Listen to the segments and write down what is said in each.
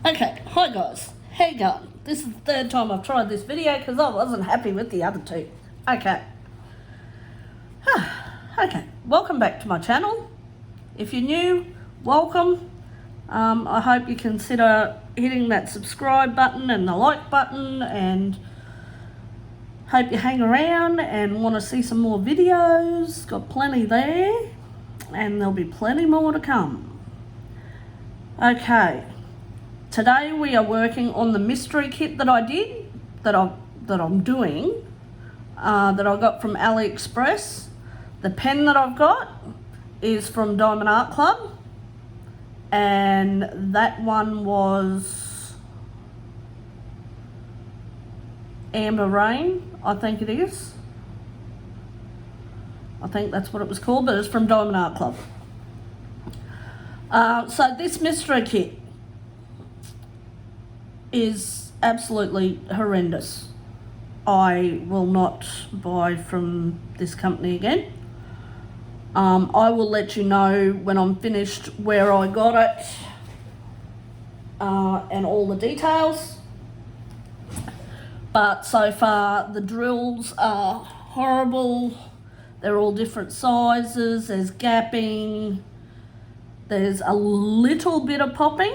Okay, hi guys, how you going? This is the third time I've tried this video because I wasn't happy with the other two. Okay. Okay, welcome back to my channel. If you're new, welcome. I hope you consider hitting that subscribe button and the like button, and hope you hang around and want to see some more videos. Got plenty there, and there'll be plenty more to come. Okay. Today we are working on the mystery kit that I did, that I'm doing, that I got from AliExpress. The pen that I've got is from Diamond Art Club, and that one was Amber Rain, I think it is. I think that's what it was called, but it's from Diamond Art Club. So this mystery kit is absolutely horrendous. I will not buy from this company again. I will let you know when I'm finished where I got it and all the details. But so far the drills are horrible. They're all different sizes. There's gapping. There's a little bit of popping.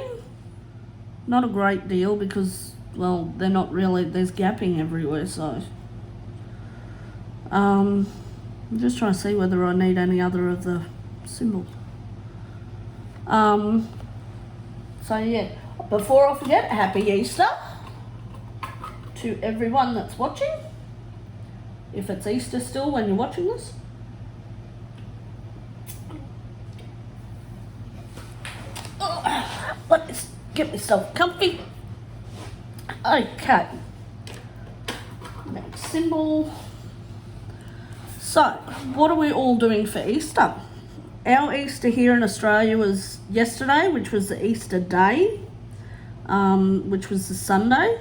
Not a great deal because, well, they're not really, there's gapping everywhere, so. I'm just trying to see whether I need any other of the symbols. So yeah, before I forget, Happy Easter to everyone that's watching. If it's Easter still when you're watching this. Oh, let's get myself comfy. Okay. Next symbol. So, what are we all doing for Easter? Our Easter here in Australia was yesterday, which was the Easter day, which was the Sunday.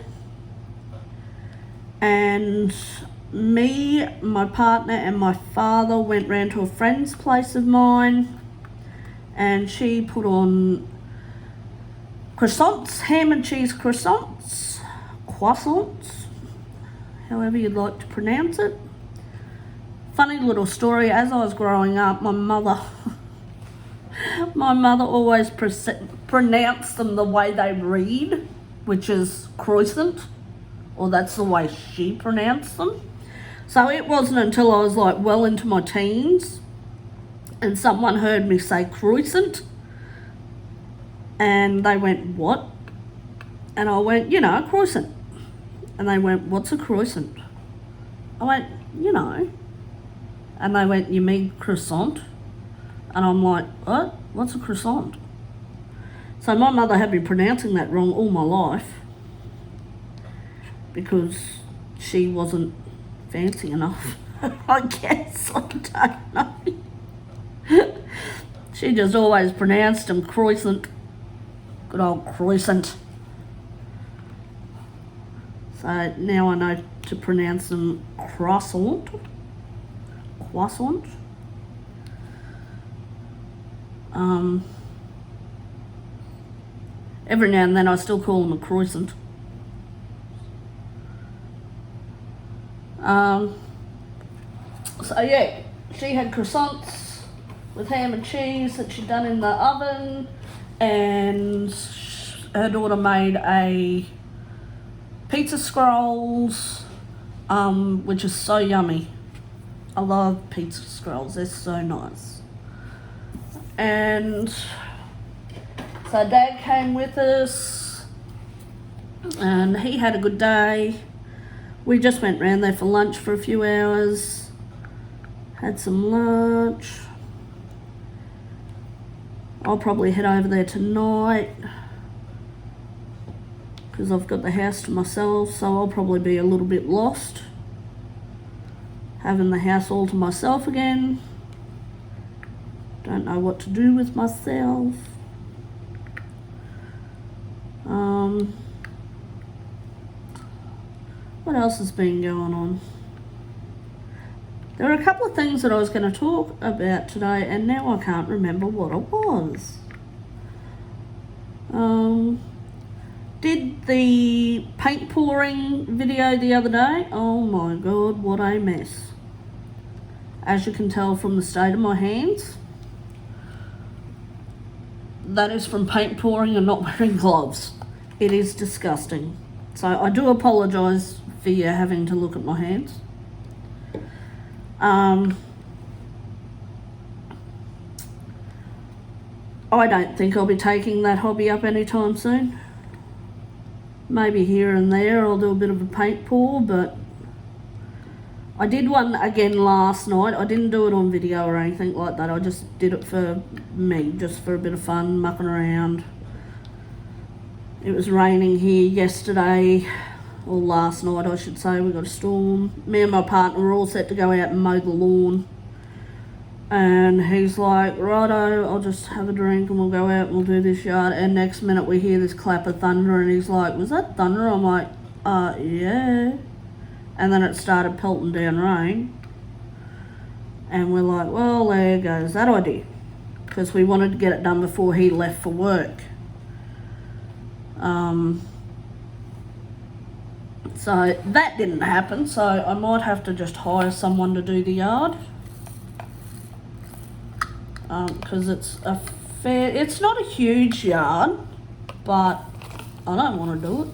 And me, my partner and my father went round to a friend's place of mine, and she put on croissants, ham and cheese croissants, however you'd like to pronounce it. Funny little story, as I was growing up, my mother always pronounced them the way they read, which is croissant, or that's the way she pronounced them. So it wasn't until I was like well into my teens and someone heard me say croissant, and they went, "What?" And I went, "You know, croissant." And they went, "What's a croissant?" I went, "You know." And they went, "You mean croissant?" And I'm like, "What? What's a croissant?" So my mother had been pronouncing that wrong all my life because she wasn't fancy enough. I guess, I don't know. She just always pronounced them croissant. Good old croissant. So now I know to pronounce them croissant. Croissant. Every now and then I still call them a croissant. So yeah, she had croissants with ham and cheese that she'd done in the oven, and her daughter made a pizza scrolls, which is so yummy. I love pizza scrolls, they're so nice. And so Dad came with us and he had a good day. We just went round there for lunch for a few hours, had some lunch. I'll probably head over there tonight because I've got the house to myself, so I'll probably be a little bit lost having the house all to myself again. Don't know what to do with myself. What else has been going on? There are a couple of things that I was going to talk about today, and now I can't remember what it was. did the paint pouring video the other day. Oh my god, what a mess. As you can tell from the state of my hands, that is from paint pouring and not wearing gloves. It is disgusting. So I do apologise for you having to look at my hands. I don't think I'll be taking that hobby up anytime soon. Maybe here and there I'll do a bit of a paint pour, but I did one again last night. I didn't do it on video or anything like that. I just did it for me, just for a bit of fun, mucking around. It was raining here yesterday, or last night I should say. We got a storm. Me and my partner were all set to go out and mow the lawn. And he's like, righto, I'll just have a drink and we'll go out and we'll do this yard. And next minute we hear this clap of thunder and he's like, was that thunder? I'm like, yeah. And then it started pelting down rain. And we're like, well, there goes that idea. Because we wanted to get it done before he left for work. So that didn't happen. So I might have to just hire someone to do the yard. Because it's not a huge yard, but I don't want to do it.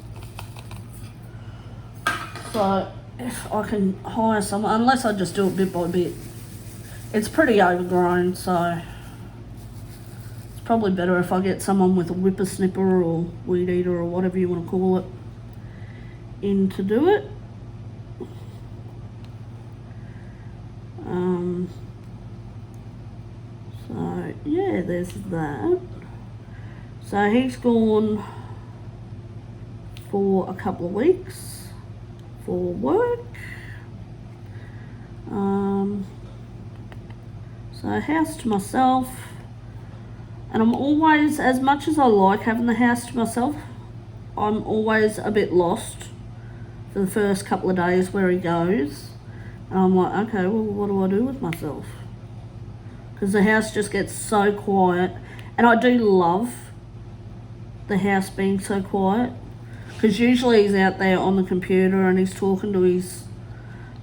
So if I can hire someone, unless I just do it bit by bit. It's pretty overgrown, so it's probably better if I get someone with a whippersnipper or weed eater or whatever you want to call it in to do it. So yeah, there's that. So he's gone for a couple of weeks for work. So house to myself, and I'm always, as much as I like having the house to myself, I'm always a bit lost for the first couple of days where he goes, and I'm like, okay, well, what do I do with myself? Because the house just gets so quiet, and I do love the house being so quiet, because usually he's out there on the computer and he's talking to his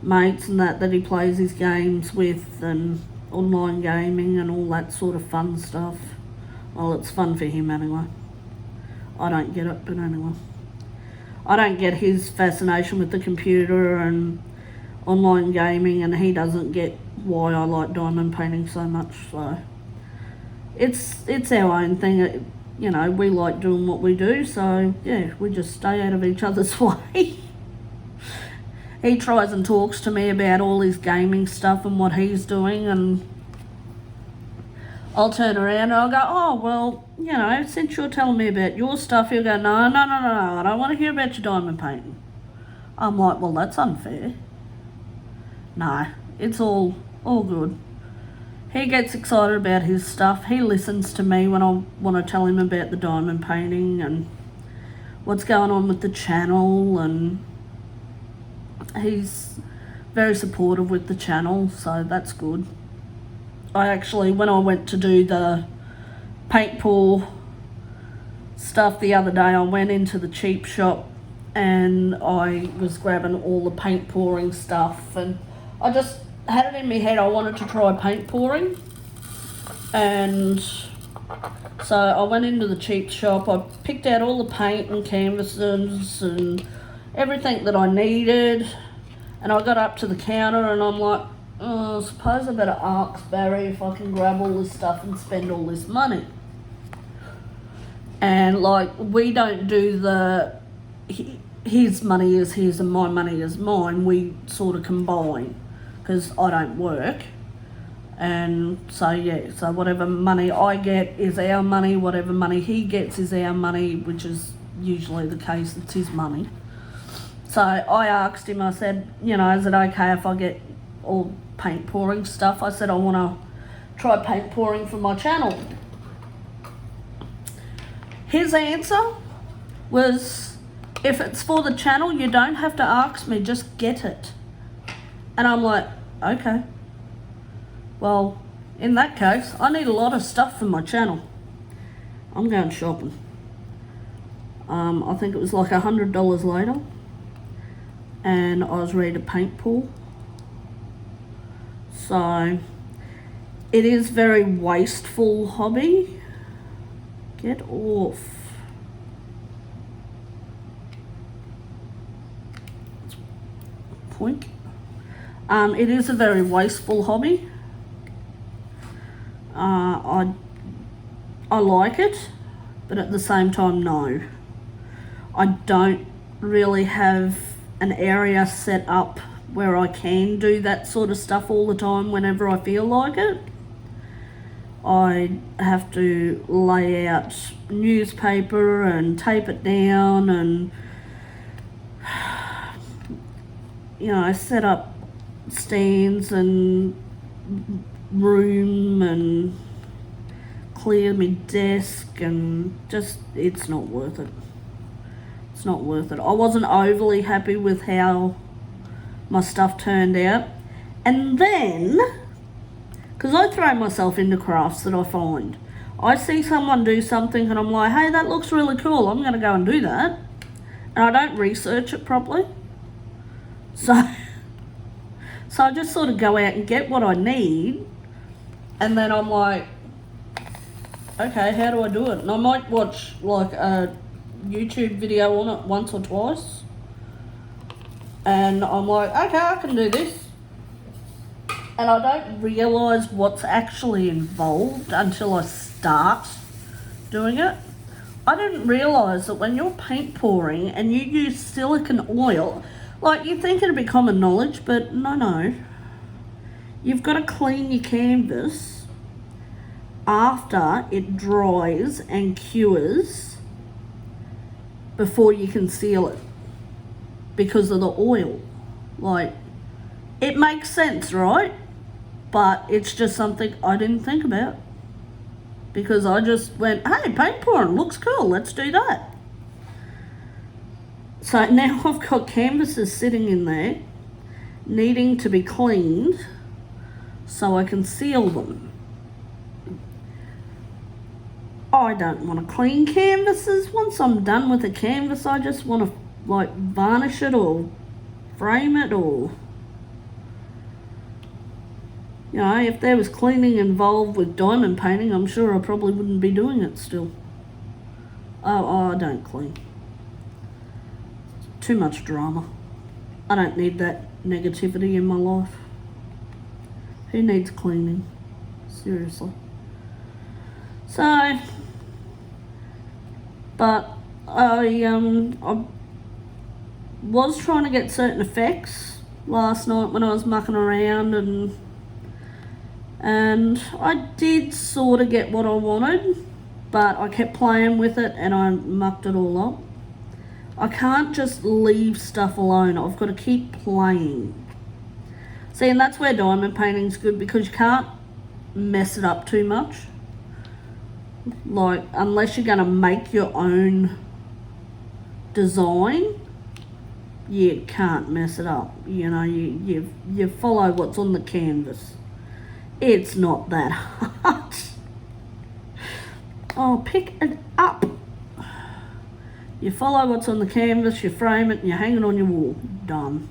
mates and that he plays his games with, and online gaming and all that sort of fun stuff. Well, it's fun for him anyway. I don't get it, but anyway. I don't get his fascination with the computer and online gaming, and he doesn't get why I like diamond painting so much. So it's our own thing. You know, we like doing what we do, so yeah, we just stay out of each other's way. He tries and talks to me about all his gaming stuff and what he's doing, and I'll turn around and I'll go, oh, well, you know, since you're telling me about your stuff, he'll go, no, I don't want to hear about your diamond painting. I'm like, well, that's unfair. No, it's all good. He gets excited about his stuff. He listens to me when I want to tell him about the diamond painting and what's going on with the channel, and he's very supportive with the channel, so that's good. I actually, when I went to do the paint pour stuff the other day, I went into the cheap shop and I was grabbing all the paint pouring stuff, and I just had it in my head I wanted to try paint pouring. And so I went into the cheap shop, I picked out all the paint and canvases and everything that I needed, and I got up to the counter and I'm like, I suppose I better ask Barry if I can grab all this stuff and spend all this money. And like, we don't do his money is his and my money is mine. We sort of combine, because I don't work. And so yeah, so whatever money I get is our money, whatever money he gets is our money, which is usually the case, it's his money. So I asked him, I said, you know, is it okay if I get all paint pouring stuff? I said, I want to try paint pouring for my channel. His answer was, if it's for the channel, you don't have to ask me, just get it. And I'm like, okay. Well, in that case, I need a lot of stuff for my channel. I'm going shopping. I think it was like $100 later, and I was ready to paint pour. So it is very wasteful hobby. Get off. Poink. It is a very wasteful hobby. I like it, but at the same time, no. I don't really have an area set up where I can do that sort of stuff all the time whenever I feel like it. I have to lay out newspaper and tape it down and, you know, set up stands and room and clear my desk, and just, it's not worth it. It's not worth it. I wasn't overly happy with how my stuff turned out. And then, because I throw myself into crafts that I find. I see someone do something and I'm like, hey, that looks really cool, I'm going to go and do that. And I don't research it properly. So I just sort of go out and get what I need, and then I'm like, okay, how do I do it? And I might watch like a YouTube video on it once or twice, and I'm like, okay, I can do this. And I don't realise what's actually involved until I start doing it. I didn't realise that when you're paint pouring and you use silicone oil, like, you'd think it'd be common knowledge, but no. You've got to clean your canvas after it dries and cures before you can seal it because of the oil. Like, it makes sense, right? But it's just something I didn't think about, because I just went, hey, paint pouring looks cool, let's do that. So now I've got canvases sitting in there needing to be cleaned so I can seal them. I don't want to clean canvases. Once I'm done with a canvas, I just want to like varnish it or frame it, or, you know, if there was cleaning involved with diamond painting, I'm sure I probably wouldn't be doing it still. Oh, I don't clean. Too much drama. I don't need that negativity in my life. Who needs cleaning? Seriously. So, but I was trying to get certain effects last night when I was mucking around, and I did sort of get what I wanted, but I kept playing with it and I mucked it all up. I can't just leave stuff alone. I've got to keep playing. See, and that's where diamond painting's good, because you can't mess it up too much. Like, unless you're going to make your own design, you can't mess it up. You know, you follow what's on the canvas. It's not that hard. Oh, pick it up. You follow what's on the canvas, you frame it, and you hang it on your wall. Done.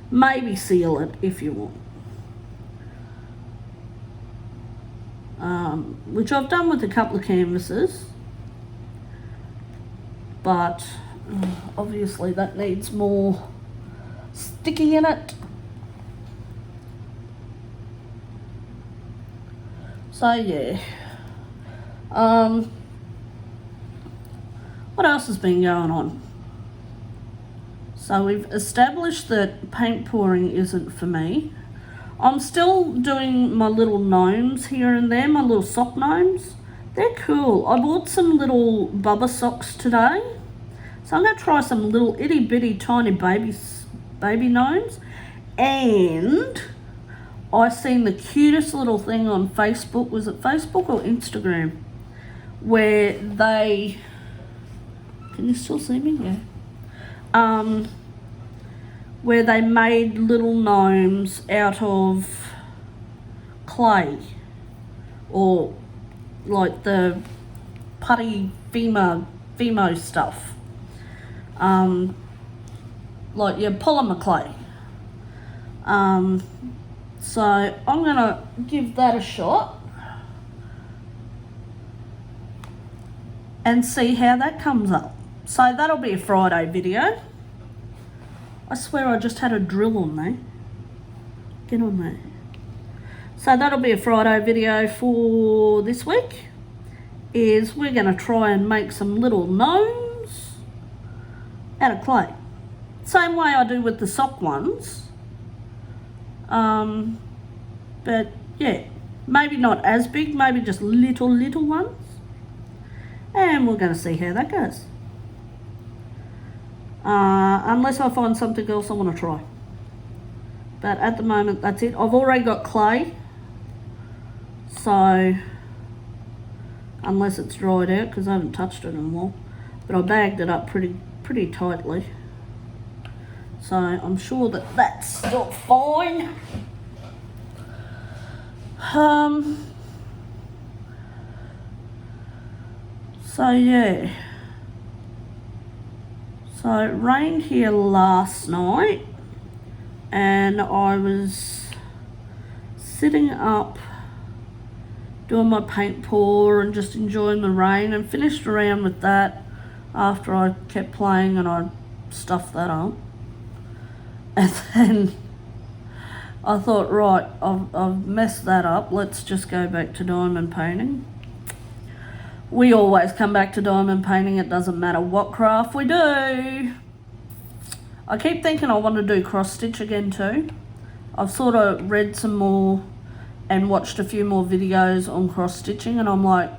Maybe seal it if you want. Which I've done with a couple of canvases. But obviously that needs more sticky in it. So yeah. What else has been going on? So we've established that paint pouring isn't for me. I'm still doing my little gnomes here and there, my little sock gnomes. They're cool. I bought some little Bubba socks today. So I'm going to try some little itty bitty tiny baby gnomes. And I seen the cutest little thing on Facebook. Was it Facebook or Instagram? Where they... Can you still see me? Yeah. Where they made little gnomes out of clay, or like the putty Fimo stuff. like your polymer clay. So I'm gonna give that a shot and see how that comes up. So that'll be a Friday video. I swear I just had a drill on there. Get on there. So that'll be a Friday video for this week. Is we're going to try and make some little gnomes out of clay. Same way I do with the sock ones. But yeah, maybe not as big, maybe just little ones. And we're going to see how that goes. Unless I find something else I want to try. But at the moment, that's it. I've already got clay. So, unless it's dried out, because I haven't touched it in a while. But I bagged it up pretty tightly. So I'm sure that that's still fine. So yeah. So it rained here last night and I was sitting up doing my paint pour and just enjoying the rain, and finished around with that after I kept playing and I stuffed that up. And then I thought, right, I've messed that up, let's just go back to diamond painting. We always come back to diamond painting, it doesn't matter what craft we do. I keep thinking I want to do cross stitch again too. I've sort of read some more and watched a few more videos on cross stitching, and I'm like,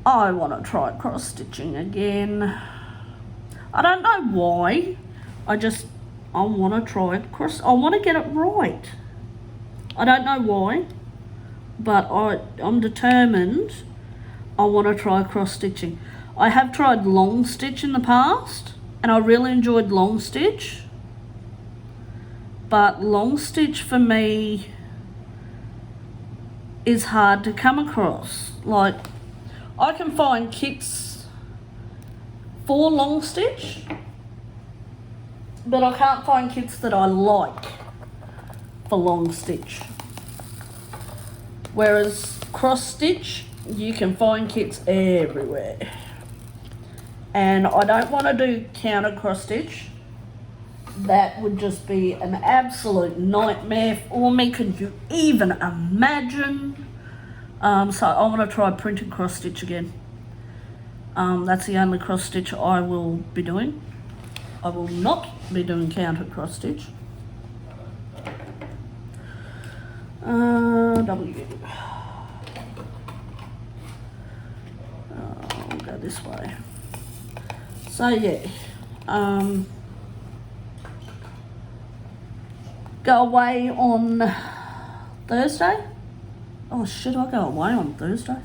I want to try cross stitching again. I don't know why, I want to try cross, I want to get it right. I don't know why, but I'm determined I want to try cross stitching. I have tried long stitch in the past and I really enjoyed long stitch, but long stitch for me is hard to come across. Like, I can find kits for long stitch, but I can't find kits that I like for long stitch. Whereas cross stitch, you can find kits everywhere. And I don't want to do counter cross stitch. That would just be an absolute nightmare for me. Could you even imagine? So I want to try printed cross stitch again. That's the only cross stitch I will be doing. I will not be doing counter cross stitch. W. I'll go this way. So yeah, go away on Thursday. Oh, should I go away on Thursday?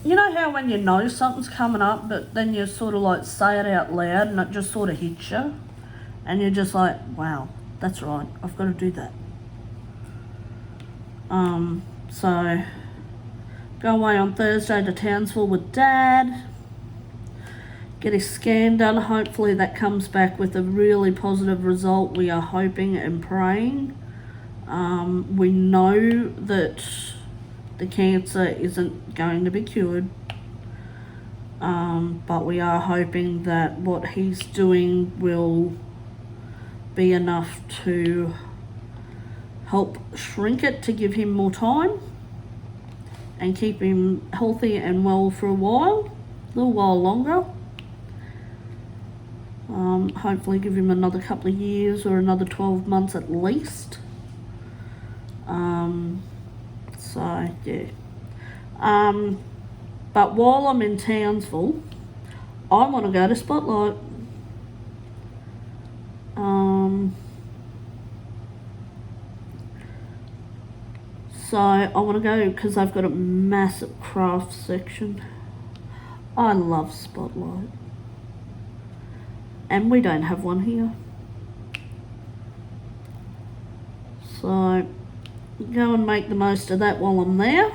You know how when you know something's coming up, but then you sort of like say it out loud and it just sort of hits you, and you're just like, wow, that's right, I've got to do that. So go away on Thursday to Townsville with Dad, get his scan done. Hopefully that comes back with a really positive result. We are hoping and praying. We know that the cancer isn't going to be cured, but we are hoping that what he's doing will be enough to help shrink it, to give him more time and keep him healthy and well for a little while longer. Hopefully give him another couple of years or another 12 months at least. So yeah. But while I'm in Townsville, I want to go to Spotlight. So I want to go because they've got a massive craft section. I love Spotlight. And we don't have one here. So go and make the most of that while I'm there.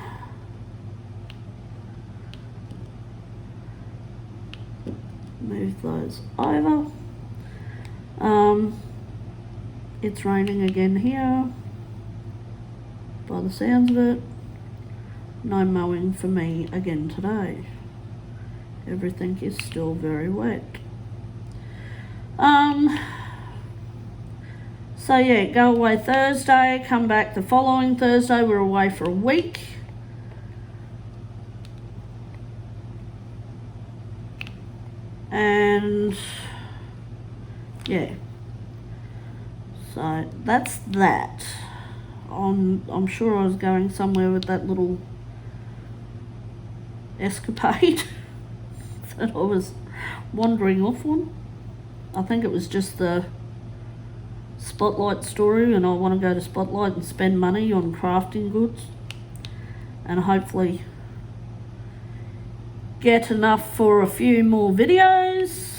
Move those over. It's raining again here, by the sounds of it. No mowing for me again today. Everything is still very wet. So yeah, go away Thursday, come back the following Thursday. We're away for a week. And yeah, so that's that. I'm sure I was going somewhere with that little escapade that I was wandering off on. I think it was just the Spotlight story, and I want to go to Spotlight and spend money on crafting goods and hopefully get enough for a few more videos.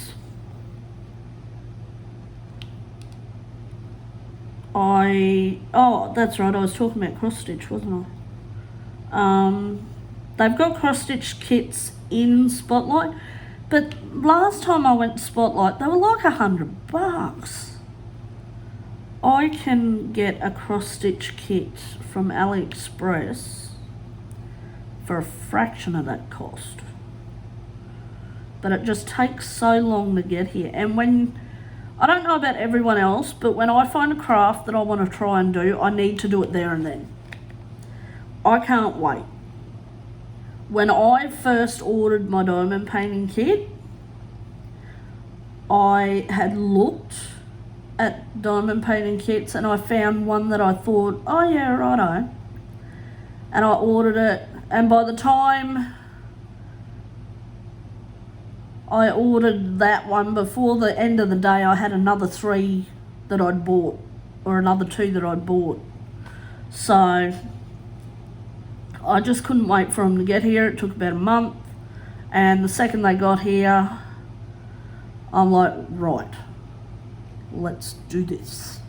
Oh, that's right, I was talking about cross stitch, wasn't I? They've got cross stitch kits in Spotlight, but last time I went to Spotlight they were like $100. I can get a cross stitch kit from AliExpress for a fraction of that cost, but it just takes so long to get here. And when, I don't know about everyone else, but when I find a craft that I want to try and do, I need to do it there and then. I can't wait. When I first ordered my diamond painting kit, I had looked at diamond painting kits and I found one that I thought, oh yeah, righto. And I ordered it, and by the time I ordered that one, before the end of the day I had another 3 that I'd bought, or another 2 that I'd bought. So I just couldn't wait for them to get here. It took about a month, and the second they got here I'm like, right, let's do this.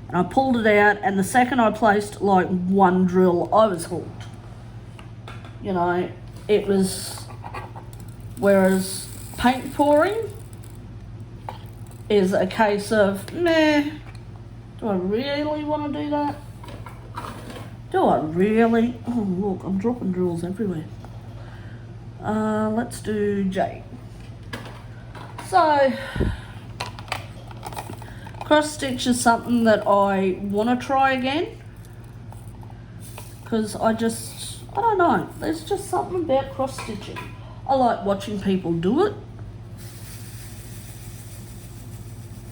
And I pulled it out, and the second I placed like one drill I was hooked. You know, it was, whereas paint pouring is a case of, meh, do I really want to do that? Do I really? Oh look, I'm dropping drills everywhere. Let's do J. So, cross stitch is something that I want to try again, because I don't know, there's just something about cross stitching. I like watching people do it.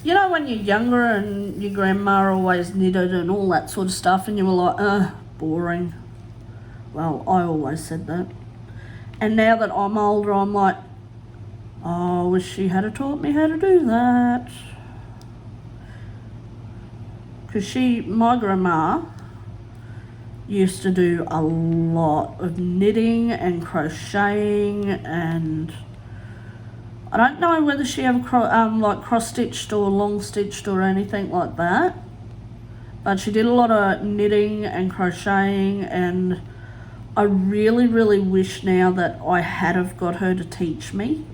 You know, when you're younger and your grandma always knitted and all that sort of stuff, and you were like, boring. Well, I always said that. And now that I'm older, I'm like, oh, I wish she had taught me how to do that. Because my grandma used to do a lot of knitting and crocheting, and I don't know whether she ever like cross-stitched or long-stitched or anything like that, but she did a lot of knitting and crocheting, and I really, really wish now that I had have got her to teach me.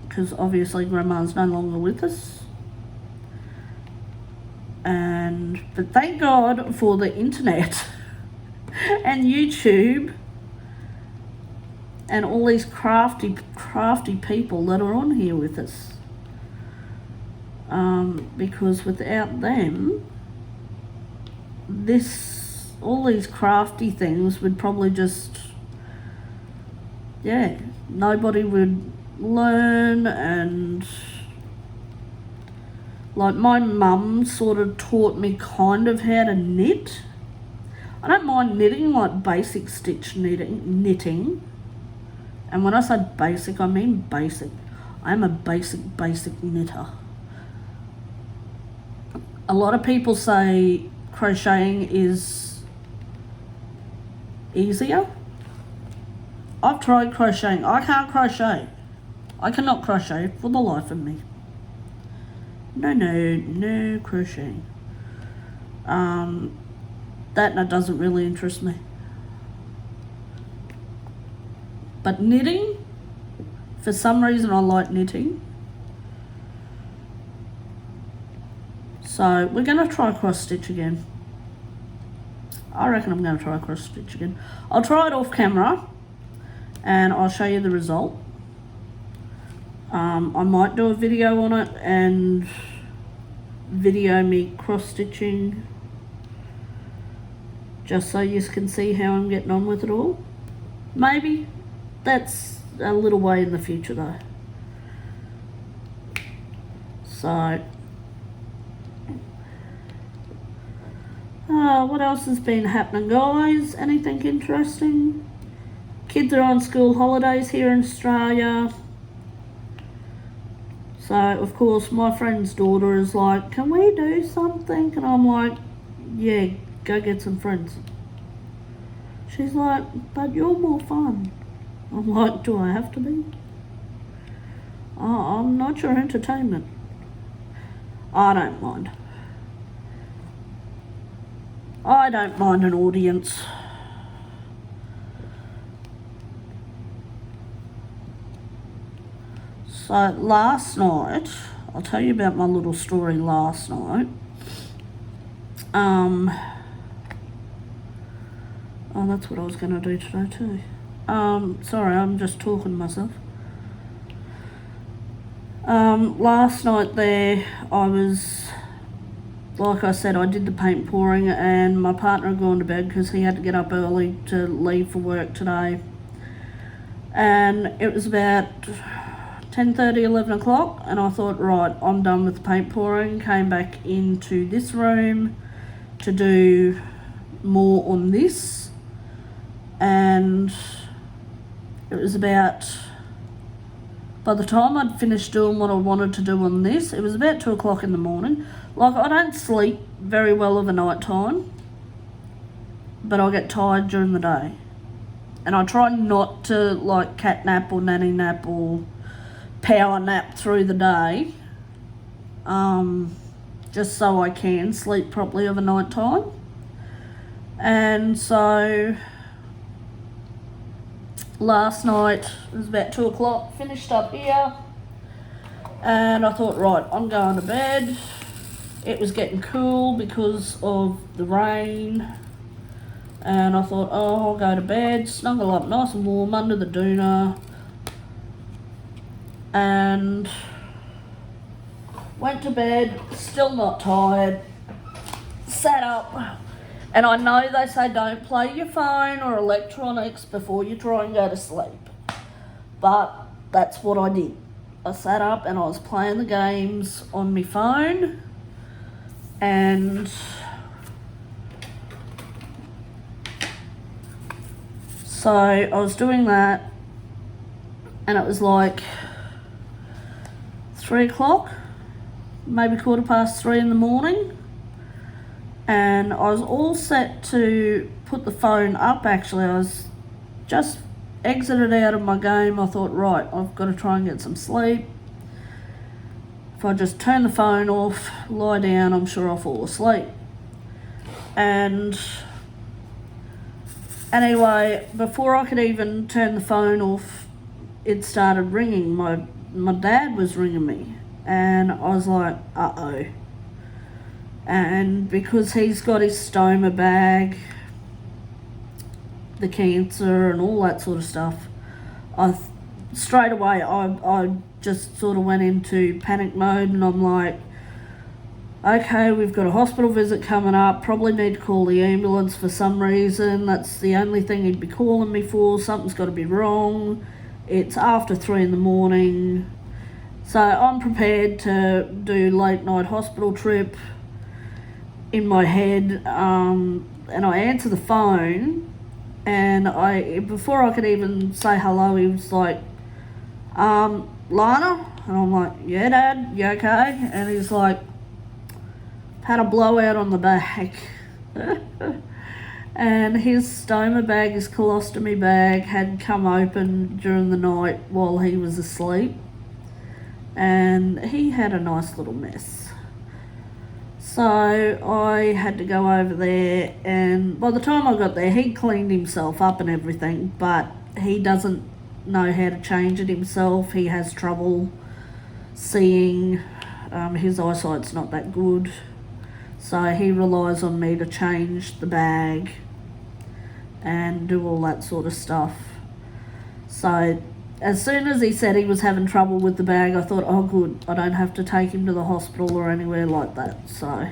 Because obviously Grandma's no longer with us. But thank God for the internet and YouTube and all these crafty people that are on here with us. Because without them, all these crafty things would probably just, yeah, nobody would learn. And like, my mum sort of taught me kind of how to knit. I don't mind knitting, like basic stitch knitting. And when I say basic, I mean basic. I am a basic knitter. A lot of people say crocheting is easier. I've tried crocheting. I can't crochet. I cannot crochet for the life of me. No crocheting. That doesn't really interest me. But knitting, for some reason I like knitting. So we're going to try cross stitch again. I reckon I'm going to try cross stitch again. I'll try it off camera and I'll show you the result. I might do a video on it and video me cross stitching, just so you can see how I'm getting on with it all. Maybe. That's a little way in the future though. So what else has been happening, guys? Anything interesting? Kids are on school holidays here in Australia. So, of course, my friend's daughter is like, can we do something? And I'm like, yeah, go get some friends. She's like, but you're more fun. I'm like, do I have to be? I'm not your entertainment. I don't mind. I don't mind an audience. So last night, I'll tell you about my little story last night. Oh, that's what I was going to do today too. Sorry, I'm just talking to myself. Last night there, I was, like I said, I did the paint pouring and my partner had gone to bed because he had to get up early to leave for work today. And it was about 10:30, 11 o'clock, and I thought, right, I'm done with the paint pouring. Came back into this room to do more on this, and it was about, by the time I'd finished doing what I wanted to do on this, it was about 2 o'clock in the morning. Like, I don't sleep very well of a night time, but I get tired during the day. And I try not to, like, cat nap or nanny nap or power nap through the day, just so I can sleep properly of a night time. And so last night, it was about 2 o'clock, finished up here, and I thought, right, I'm going to bed. It was getting cool because of the rain, and I thought, oh, I'll go to bed, snuggle up nice and warm under the doona, and went to bed, still not tired, sat up, and I know they say don't play your phone or electronics before you try and go to sleep, but that's what I did. I sat up and I was playing the games on my phone, and so I was doing that, and it was like 3 o'clock, maybe 3:15 in the morning, and I was all set to put the phone up. Actually, I was just exited out of my game. I thought, right, I've got to try and get some sleep. If I just turn the phone off, lie down, I'm sure I'll fall asleep. And anyway, before I could even turn the phone off, it started ringing. My dad was ringing me, and I was like, uh-oh. And because he's got his stoma bag, the cancer and all that sort of stuff, straight away I just sort of went into panic mode, and I'm like, okay, we've got a hospital visit coming up, probably need to call the ambulance for some reason. That's the only thing he'd be calling me for. Something's got to be wrong. It's after 3 in the morning. So I'm prepared to do late night hospital trip in my head, and I answer the phone, and before I could even say hello, he was like, Lana? And I'm like, yeah, Dad, you okay? And he's like, had a blowout on the back. And his stoma bag, his colostomy bag, had come open during the night while he was asleep, and he had a nice little mess. So I had to go over there, and by the time I got there, he cleaned himself up and everything, but he doesn't know how to change it himself. He has trouble seeing. His eyesight's not that good. So he relies on me to change the bag and do all that sort of stuff. So as soon as he said he was having trouble with the bag, I thought, oh good, I don't have to take him to the hospital or anywhere like that. So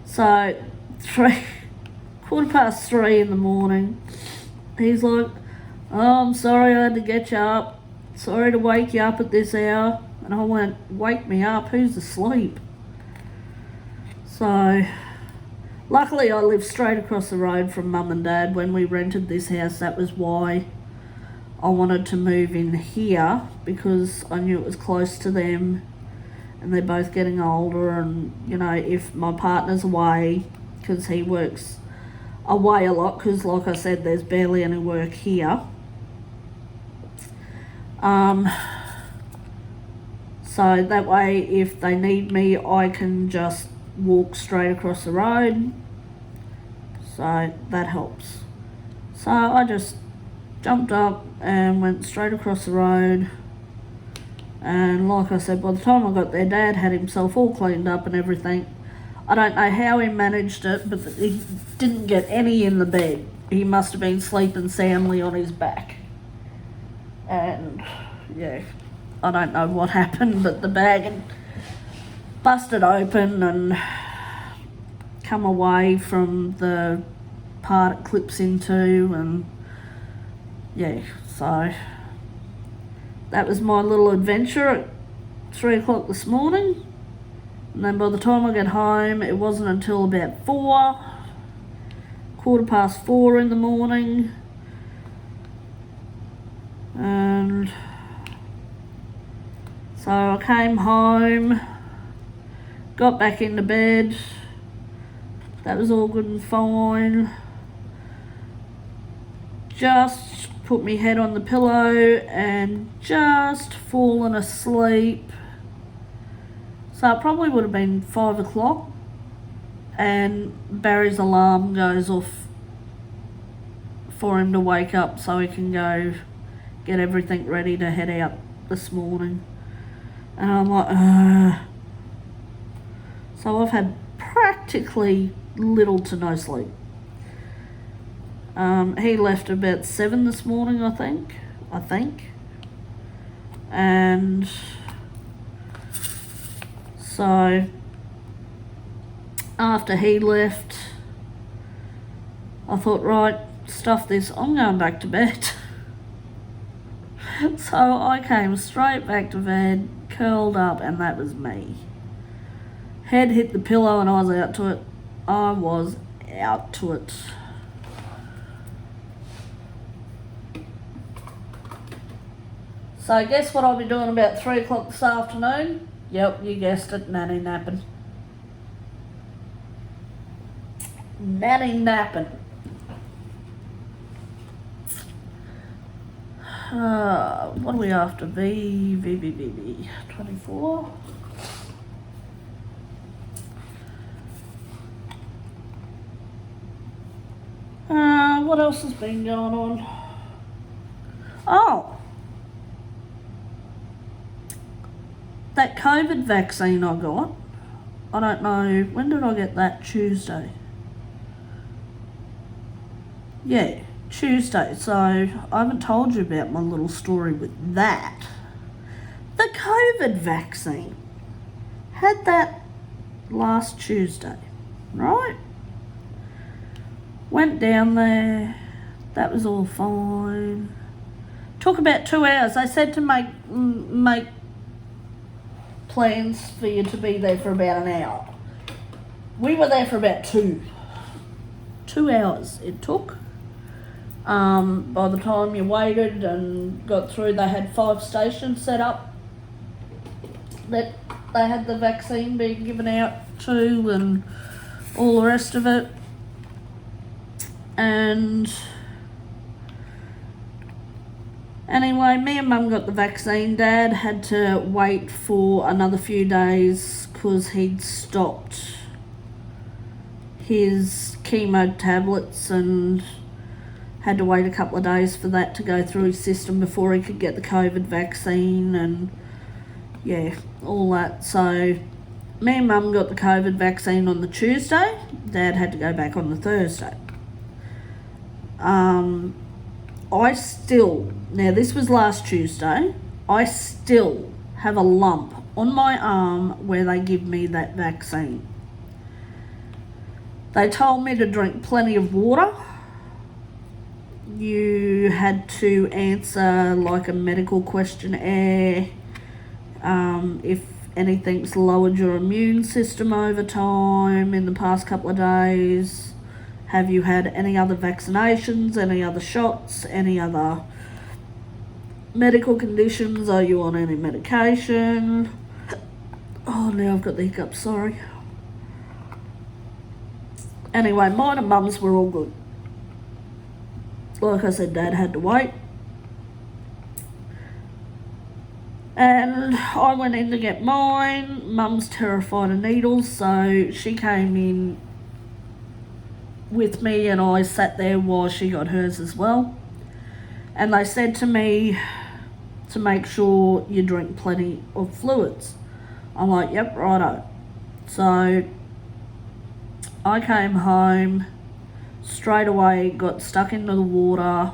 3:15 in the morning, he's like, oh, I'm sorry I had to get you up. Sorry to wake you up at this hour. And I went, wake me up? Who's asleep? So luckily I live straight across the road from Mum and Dad. When we rented this house, that was why I wanted to move in here, because I knew it was close to them and they're both getting older, and you know, if my partner's away, because he works away a lot, because like I said, there's barely any work here. So that way if they need me, I can just walk straight across the road. So that helps. So I just jumped up and went straight across the road, and like I said, by the time I got there, Dad had himself all cleaned up and everything. I don't know how he managed it, but he didn't get any in the bed. He must have been sleeping soundly on his back. And yeah, I don't know what happened, but the bag had busted open and come away from the part it clips into, and yeah, so that was my little adventure at 3 o'clock this morning. And then by the time I got home, it wasn't until about 4:15 in the morning. And so I came home, got back into bed. That was all good and fine. Just put my head on the pillow and just fallen asleep. So it probably would have been 5 o'clock, and Barry's alarm goes off for him to wake up so he can go get everything ready to head out this morning. And I'm like, So I've had practically little to no sleep. He left about 7 this morning, I think. And so after he left, I thought, right, stuff this, I'm going back to bed. So I came straight back to bed, curled up, and that was me. Head hit the pillow and I was out to it. I was out to it. So guess what I'll be doing about 3 o'clock this afternoon? Yep, you guessed it, nanny napping. Nanny napping. What are we after? V 24. What else has been going on? Oh, that COVID vaccine I got. I don't know, when did I get that? Tuesday. Yeah, Tuesday. So I haven't told you about my little story with that. The COVID vaccine. Had that last Tuesday, right? Went down there. That was all fine. Took about 2 hours. They said to make plans for you to be there for about an hour. We were there for about 2 hours it took. By the time you waited and got through, they had 5 stations set up that they had the vaccine being given out to and all the rest of it. And anyway, me and Mum got the vaccine. Dad had to wait for another few days because he'd stopped his chemo tablets and had to wait a couple of days for that to go through his system before he could get the COVID vaccine and yeah, all that. So me and Mum got the COVID vaccine on the Tuesday. Dad had to go back on the Thursday. Now this was last Tuesday, I still have a lump on my arm where they give me that vaccine. They told me to drink plenty of water. You had to answer like a medical questionnaire. If anything's lowered your immune system over time in the past couple of days. Have you had any other vaccinations, any other shots, any other medical conditions? Are you on any medication? Oh, now I've got the hiccups, sorry. Anyway, mine and Mum's were all good. Like I said, Dad had to wait. And I went in to get mine. Mum's terrified of needles, so she came in with me and I sat there while she got hers as well. And they said to me to make sure you drink plenty of fluids. I'm like, yep, righto. So I came home, straight away got stuck into the water,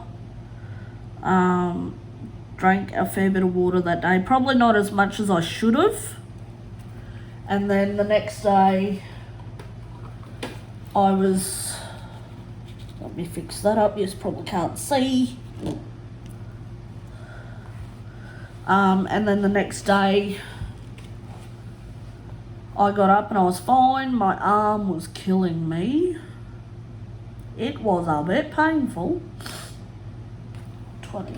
drank a fair bit of water that day, probably not as much as I should have. And then the next day I was, let me fix that up, you probably can't see. And then the next day I got up and I was fine. My arm was killing me. It was a bit painful. 20.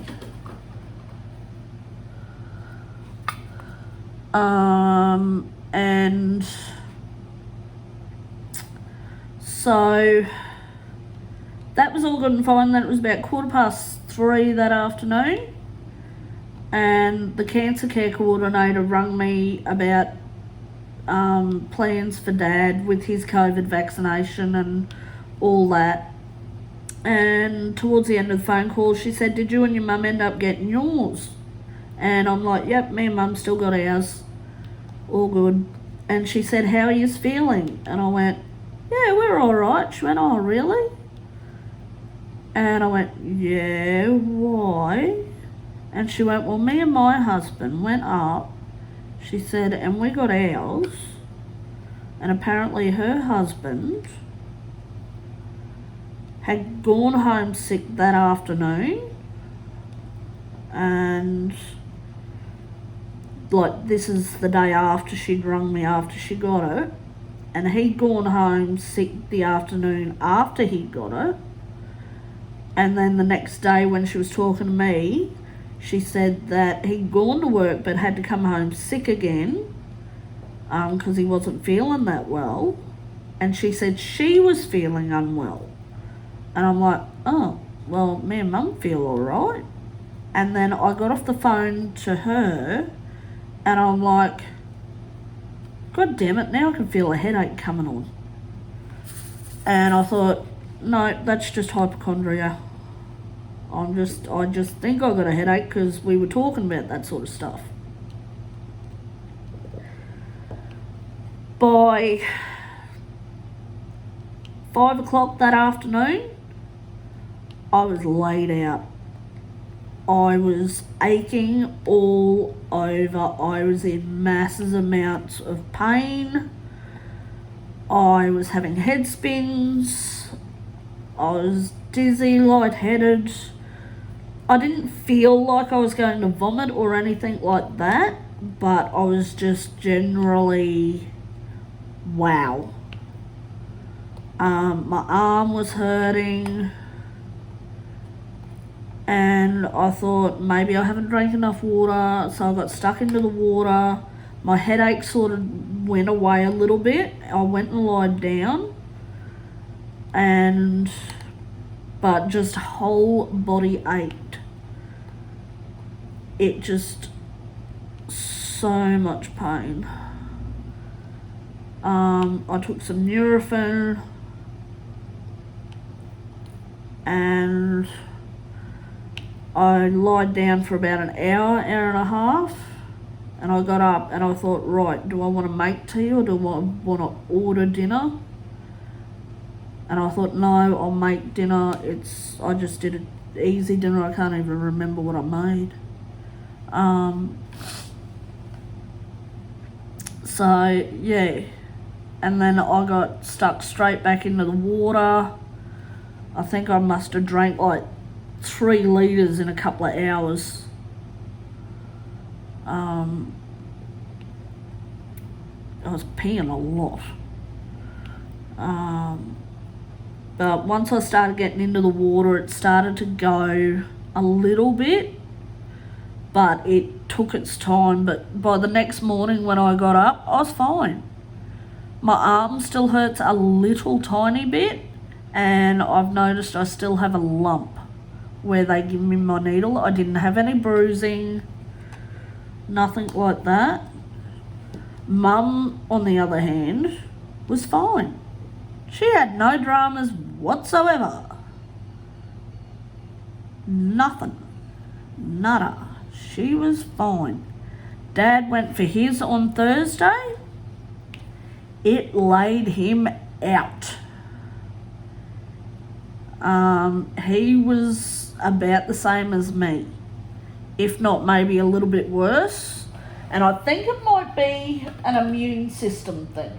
And so that was all good and fine. Then it was about 3:15 that afternoon, and the cancer care coordinator rang me about plans for Dad with his COVID vaccination and all that. And towards the end of the phone call, she said, did you and your mum end up getting yours? And I'm like, yep, me and Mum still got ours. All good. And she said, how are you feeling? And I went, yeah, we're all right. She went, oh, really? And I went, yeah, why? And she went, well, me and my husband went up. She said, and we got ours. And apparently her husband had gone home sick that afternoon. And like, this is the day after she'd rung me after she got it. And he'd gone home sick the afternoon after he got it. And then the next day when she was talking to me, she said that he'd gone to work but had to come home sick again because he wasn't feeling that well. And she said she was feeling unwell. And I'm like, oh, well, me and Mum feel all right. And then I got off the phone to her and I'm like, God damn it, now I can feel a headache coming on. And I thought, no, that's just hypochondria. I just think I got a headache because we were talking about that sort of stuff. By 5 o'clock that afternoon, I was laid out. I was aching all over. I was in massive amounts of pain. I was having head spins. I was dizzy, lightheaded. I didn't feel like I was going to vomit or anything like that, but I was just generally, wow. My arm was hurting. And I thought maybe I haven't drank enough water, so I got stuck into the water. My headache sort of went away a little bit. I went and lied down, but just whole body ached. It just, so much pain. I took some Nurofen. and I lied down for about an hour and a half, and I got up and I thought, right, do I want to make tea or do I want to order dinner? And I thought, no, I'll make dinner. I just did an easy dinner. I can't even remember what I made. So yeah, and then I got stuck straight back into the water. I think I must have drank like 3 litres in a couple of hours. I was peeing a lot. But once I started getting into the water, it started to go a little bit, but it took its time. But by the next morning when I got up, I was fine. My arm still hurts a little tiny bit, and I've noticed I still have a lump where they give me my needle. I didn't have any bruising, nothing like that. Mum, on the other hand, was fine. She had no dramas whatsoever. Nothing. Nada. She was fine. Dad went for his on Thursday. It laid him out. He was about the same as me, if not maybe a little bit worse. And I think it might be an immune system thing.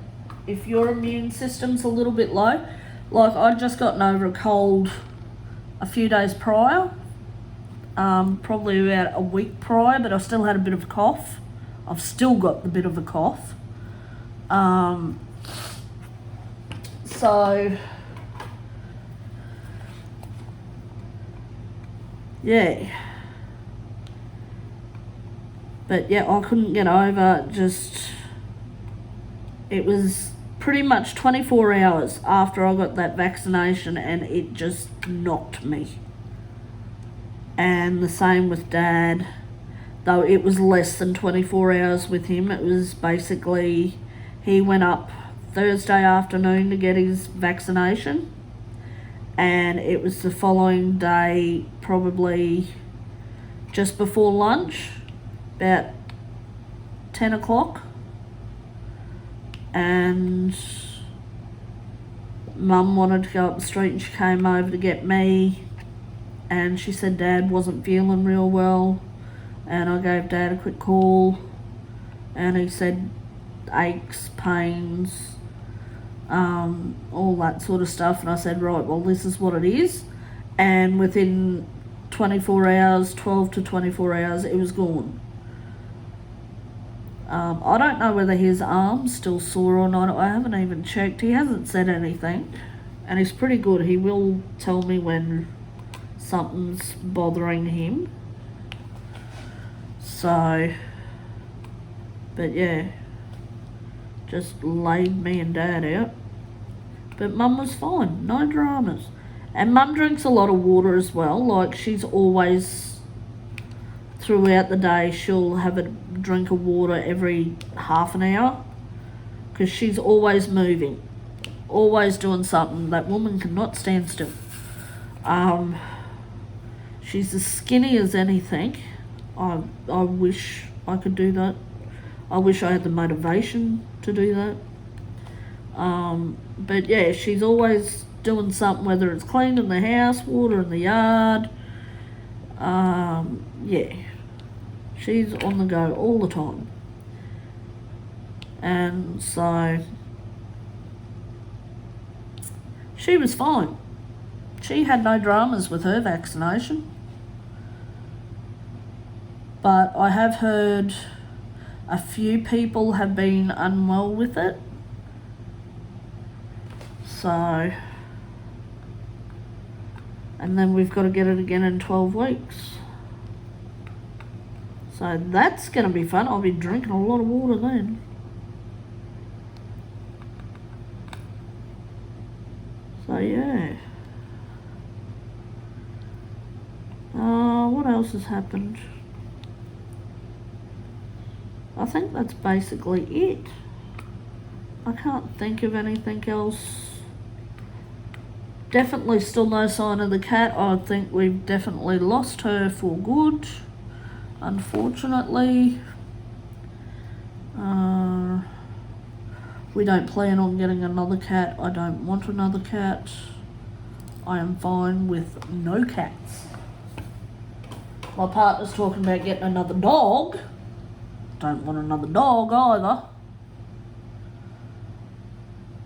If your immune system's a little bit low, like I'd just gotten over a cold a few days prior, probably about a week prior, but I still had a bit of a cough. I've still got the bit of a cough. So yeah, but yeah, I couldn't get over it was pretty much 24 hours after I got that vaccination, and it just knocked me. And the same with Dad, though it was less than 24 hours with him. It was basically, he went up Thursday afternoon to get his vaccination, and it was the following day, probably just before lunch, about 10 o'clock. And Mum wanted to go up the street, and she came over to get me, and she said Dad wasn't feeling real well, and I gave Dad a quick call, and he said aches, pains, all that sort of stuff. And I said, right, well, this is what it is. And within 24 hours, 12 to 24 hours, it was gone. I don't know whether his arm's still sore or not. I haven't even checked. He hasn't said anything, and he's pretty good. He will tell me when something's bothering him. So, but yeah, just laid me and Dad out. But Mum was fine, no dramas. And Mum drinks a lot of water as well. Like, she's always, throughout the day, she'll have a drink of water every half an hour, because she's always moving, always doing something. That woman cannot stand still. She's as skinny as anything. I wish I could do that. I wish I had the motivation to do that. But yeah, she's always doing something, whether it's cleaning the house, watering the yard. Yeah, she's on the go all the time. And so she was fine. She had no dramas with her vaccination. But I have heard a few people have been unwell with it. So, and then we've got to get it again in 12 weeks. So that's going to be fun. I'll be drinking a lot of water then. So yeah. What else has happened? I think that's basically it. I can't think of anything else Definitely still no sign of the cat. I think we've definitely lost her for good, unfortunately. We don't plan on getting another cat. I don't want another cat. I am fine with no cats. My partner's talking about getting another dog. Don't want another dog either.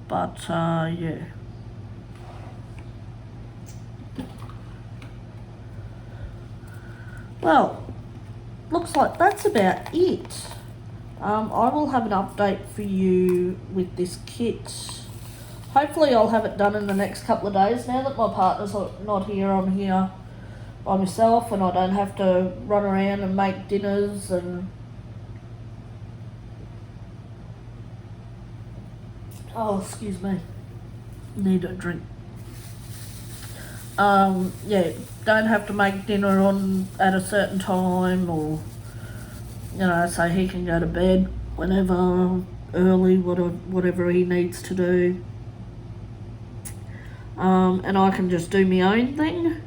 But, yeah. Well, looks like that's about it. I will have an update for you with this kit. Hopefully I'll have it done in the next couple of days now that my partner's not here. I'm here by myself and I don't have to run around and make dinners and... Oh, excuse me. Need a drink. Yeah, don't have to make dinner on at a certain time, or so he can go to bed whenever, early, whatever he needs to do. And I can just do my own thing.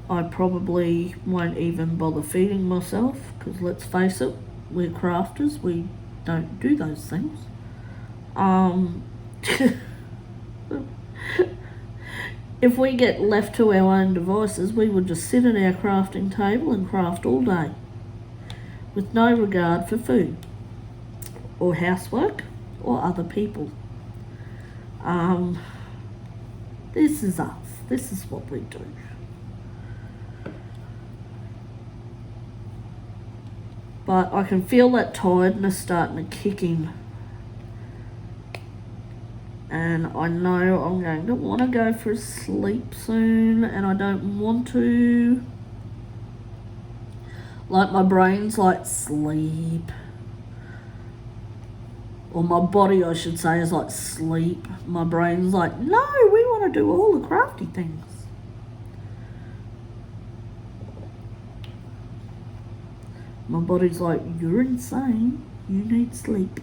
I probably won't even bother feeding myself, because let's face it, we're crafters, we don't do those things. If we get left to our own devices, we would just sit at our crafting table and craft all day, with no regard for food, or housework, or other people. This is us. This is what we do. But I can feel that tiredness starting to kick in. And I know I'm going to want to go for a sleep soon, and I don't want to. Like, my brain's like, sleep. Or my body, I should say, is like, sleep. My brain's like, no, we want to do all the crafty things. My body's like, you're insane. You need sleep.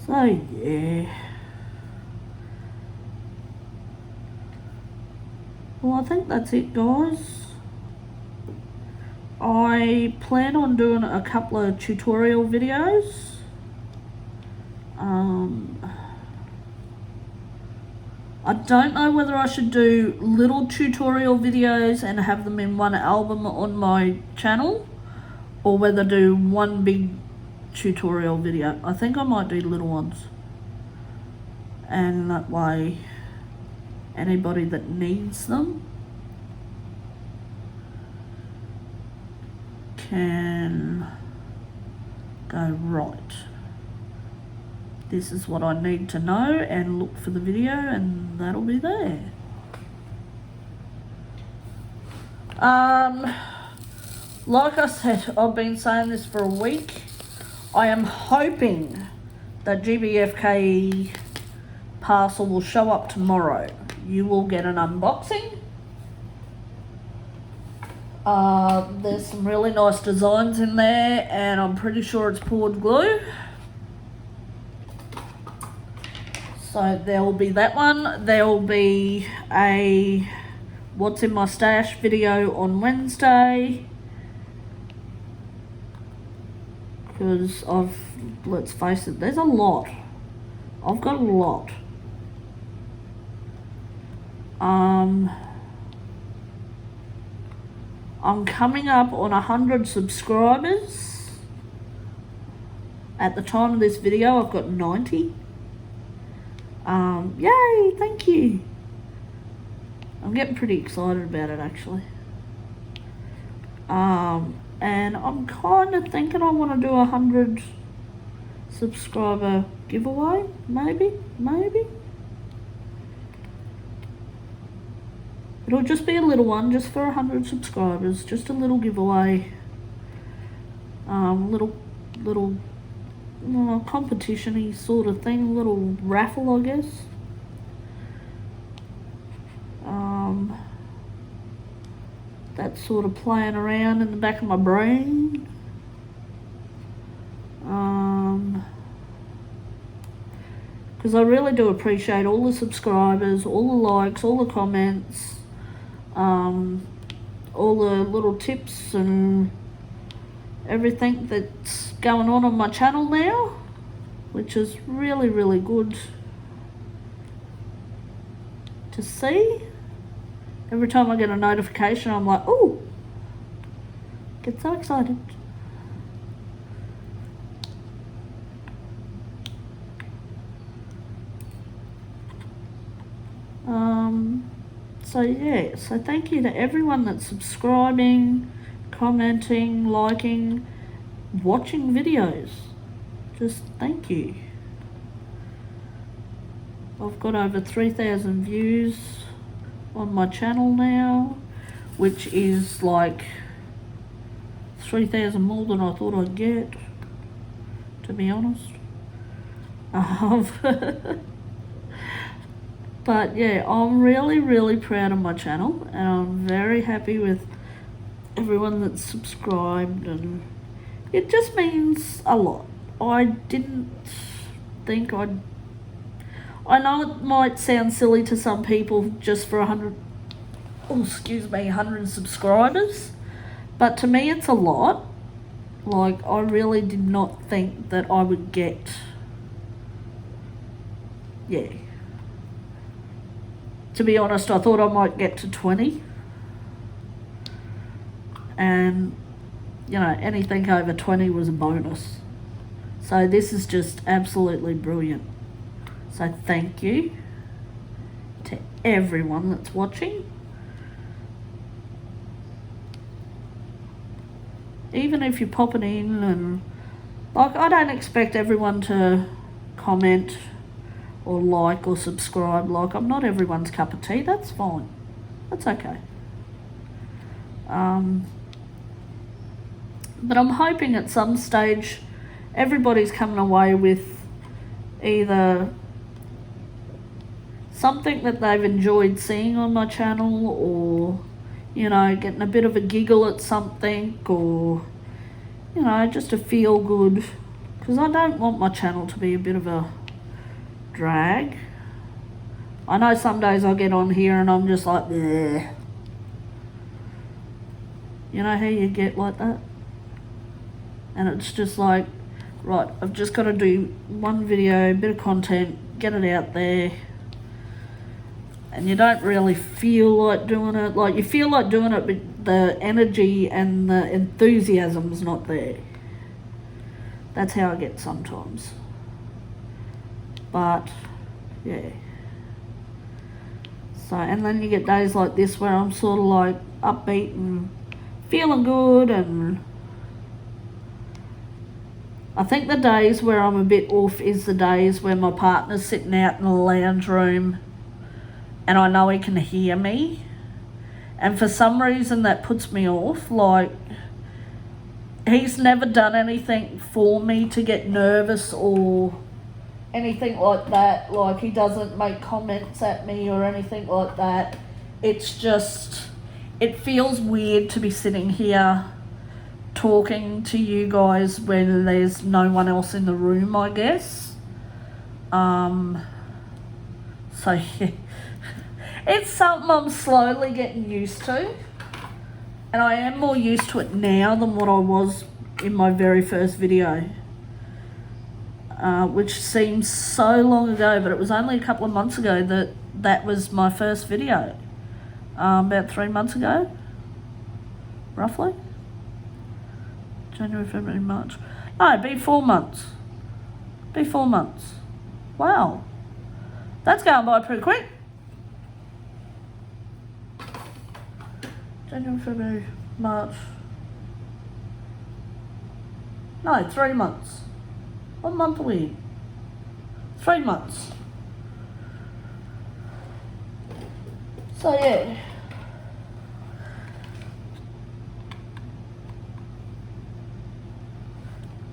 So, yeah. Well, I think that's it, guys. I plan on doing a couple of tutorial videos. I don't know whether I should do little tutorial videos and have them in one album on my channel, or whether do one big tutorial video. I think I might do little ones, and that way anybody that needs them can go, right, this is what I need to know, and look for the video, and that'll be there. Like I said, I've been saying this for a week. I am hoping that GBFK parcel will show up tomorrow. You will get an unboxing. There's some really nice designs in there, and I'm pretty sure it's poured glue. So there will be that one. There will be a what's in my stash video on Wednesday. Because let's face it, there's a lot. I've got a lot. I'm coming up on 100 subscribers. At the time of this video, I've got 90. Yay, thank you. I'm getting pretty excited about it, actually. And I'm kind of thinking I want to do 100 subscriber giveaway, maybe. It'll just be a little one, just for 100 subscribers, just a little giveaway, little competition-y sort of thing, little raffle, I guess. That's sort of playing around in the back of my brain. Because I really do appreciate all the subscribers, all the likes, all the comments, all the little tips and everything that's going on my channel now, which is really, really good to see. Every time I get a notification, I'm like, oh, get so excited. So yeah, so thank you to everyone that's subscribing, commenting, liking, watching videos. Just thank you. I've got over 3,000 views on my channel now, which is like 3,000 more than I thought I'd get, to be honest. But yeah, I'm really, really proud of my channel, and I'm very happy with everyone that's subscribed, and it just means a lot. I didn't think I know it might sound silly to some people just for 100 subscribers, but to me it's a lot. Like, I really did not think that I would get, yeah. To be honest, I thought I might get to 20. And, you know, anything over 20 was a bonus. So this is just absolutely brilliant. So thank you to everyone that's watching. Even if you're popping in and, like, I don't expect everyone to comment or like or subscribe. Like, I'm not everyone's cup of tea. That's fine. That's okay. But I'm hoping at some stage everybody's coming away with either something that they've enjoyed seeing on my channel, or, you know, getting a bit of a giggle at something, or, you know, just a feel good. Because I don't want my channel to be a bit of a drag. I know some days I get on here and I'm just like, bleh. You know how you get like that? And it's just like, right, I've just got to do one video, bit of content, get it out there. And you don't really feel like doing it. Like, you feel like doing it, but the energy and the enthusiasm's not there. That's how I get sometimes. But, yeah. So, and then you get days like this where I'm sort of like upbeat and feeling good, and I think the days where I'm a bit off is the days where my partner's sitting out in the lounge room and I know he can hear me, and for some reason that puts me off. Like, he's never done anything for me to get nervous or anything like that. Like, he doesn't make comments at me or anything like that. It's just, it feels weird to be sitting here talking to you guys when there's no one else in the room, I guess. So yeah, it's something I'm slowly getting used to, and I am more used to it now than what I was in my very first video, which seems so long ago, but it was only a couple of months ago that was my first video, about 3 months ago, roughly. January, February, March. No, it'd be 4 months. Be 4 months. Wow. That's going by pretty quick. January, February, March. No, 3 months. What month are we in? 3 months. So yeah.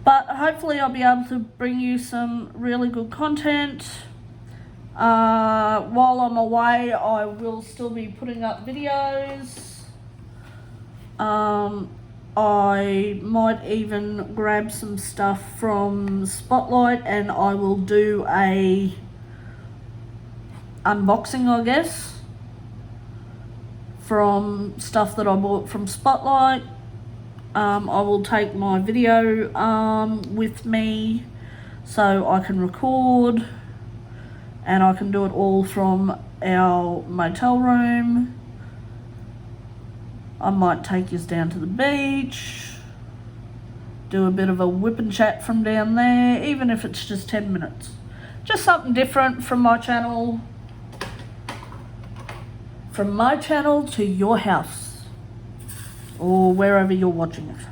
But hopefully I'll be able to bring you some really good content. While I'm away, I will still be putting up videos. I might even grab some stuff from Spotlight and I will do a unboxing, I guess, from stuff that I bought from Spotlight. I will take my video with me so I can record, and I can do it all from our motel room. I might take you down to the beach, do a bit of a whip and chat from down there, even if it's just 10 minutes. Just something different from my channel. From my channel to your house, or wherever you're watching it.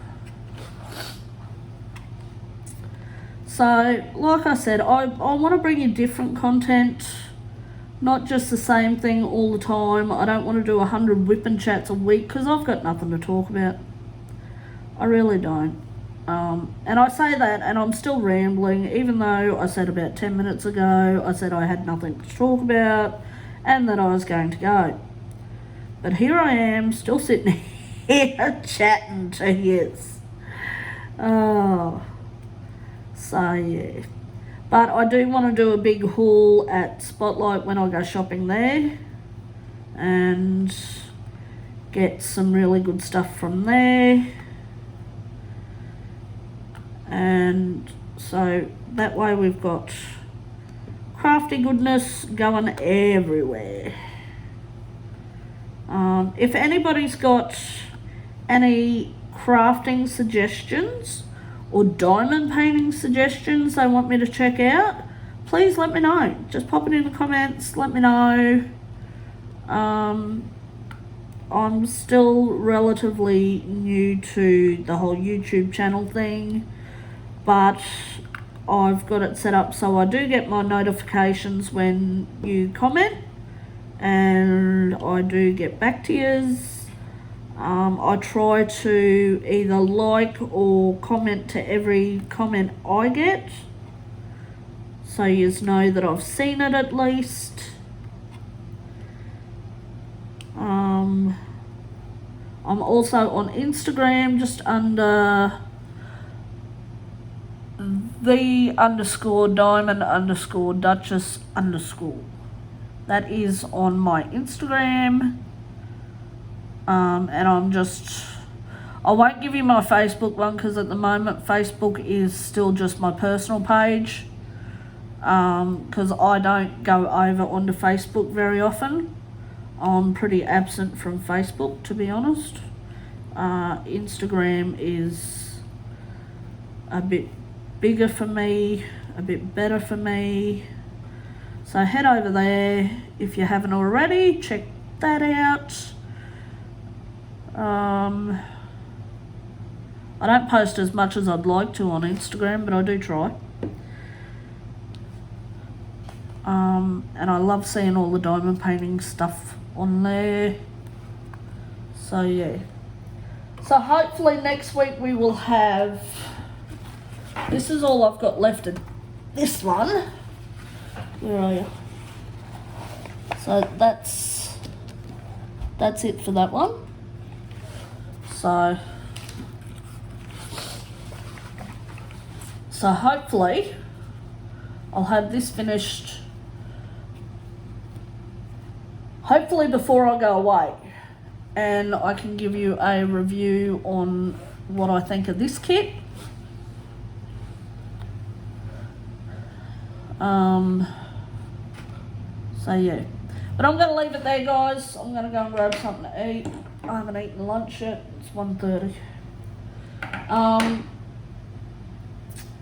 So, like I said, I want to bring you different content, not just the same thing all the time. I don't want to do 100 whip and chats a week because I've got nothing to talk about. I really don't. And I say that and I'm still rambling, even though I said about 10 minutes ago, I said I had nothing to talk about and that I was going to go. But here I am, still sitting here chatting to you. Oh, so yeah. But I do want to do a big haul at Spotlight when I go shopping there and get some really good stuff from there. And so that way we've got crafty goodness going everywhere. If anybody's got any crafting suggestions or diamond painting suggestions they want me to check out, please let me know. Just pop it in the comments, let me know. I'm still relatively new to the whole YouTube channel thing, but I've got it set up so I do get my notifications when you comment, and I do get back to yous. I try to either like or comment to every comment I get, so yous know that I've seen it at least. I'm also on Instagram, just under the_diamond_duchess_. That is on my Instagram. And I won't give you my Facebook one because at the moment Facebook is still just my personal page, because I don't go over onto Facebook very often. I'm pretty absent from Facebook, to be honest. Instagram is a bit bigger for me, a bit better for me. So head over there if you haven't already, check that out. I don't post as much as I'd like to on Instagram, but I do try. And I love seeing all the diamond painting stuff on there. So yeah. So hopefully next week we will have, this is all I've got left of this one. Where are you? So that's it for that one. So hopefully I'll have this finished hopefully before I go away, and I can give you a review on what I think of this kit. So yeah, but I'm going to leave it there, guys. I'm going to go and grab something to eat. I haven't eaten lunch yet. It's 1:30.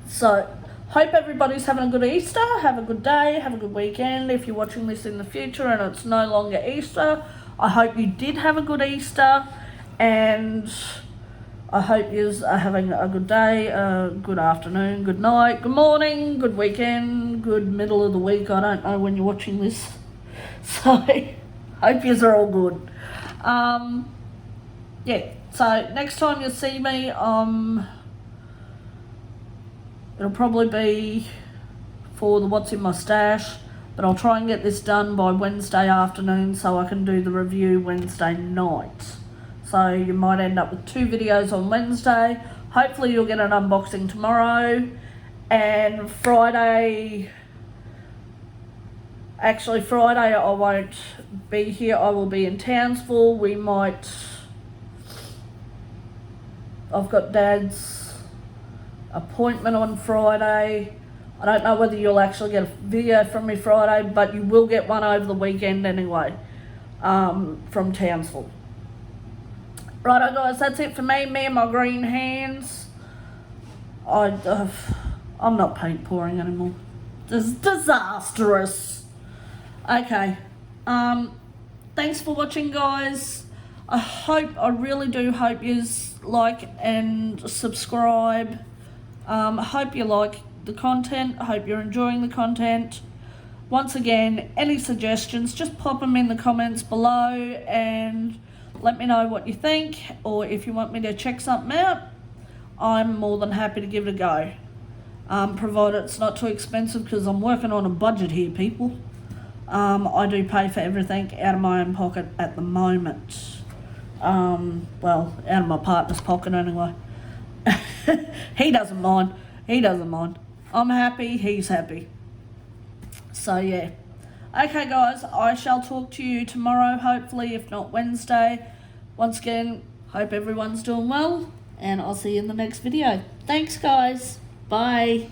So hope everybody's having a good Easter. Have a good day. Have a good weekend. If you're watching this in the future and it's no longer Easter, I hope you did have a good Easter, and I hope you are having a good day, good afternoon, good night, good morning, good weekend, good middle of the week. I don't know when you're watching this. So hope you are all good. Yeah, so next time you see me, it'll probably be for the what's in my stash, but I'll try and get this done by Wednesday afternoon so I can do the review Wednesday night. So you might end up with 2 videos on Wednesday. Hopefully you'll get an unboxing tomorrow. And Friday, actually Friday I won't be here. I will be in Townsville. I've got Dad's appointment on Friday. I don't know whether you'll actually get a video from me Friday, but you will get one over the weekend anyway, from Townsville. Righto guys, that's it for me and my green hands. I'm not paint pouring anymore. This is disastrous. Okay, thanks for watching guys. I really do hope you like and subscribe. I hope you like the content. I hope you're enjoying the content. Once again, any suggestions, just pop them in the comments below and let me know what you think, or if you want me to check something out, I'm more than happy to give it a go. Provided it's not too expensive, because I'm working on a budget here, people. I do pay for everything out of my own pocket at the moment. Well, out of my partner's pocket anyway. He doesn't mind. I'm happy, he's happy. So yeah. Okay guys, I shall talk to you tomorrow, hopefully, if not Wednesday. Once again, hope everyone's doing well, and I'll see you in the next video. Thanks guys. Bye.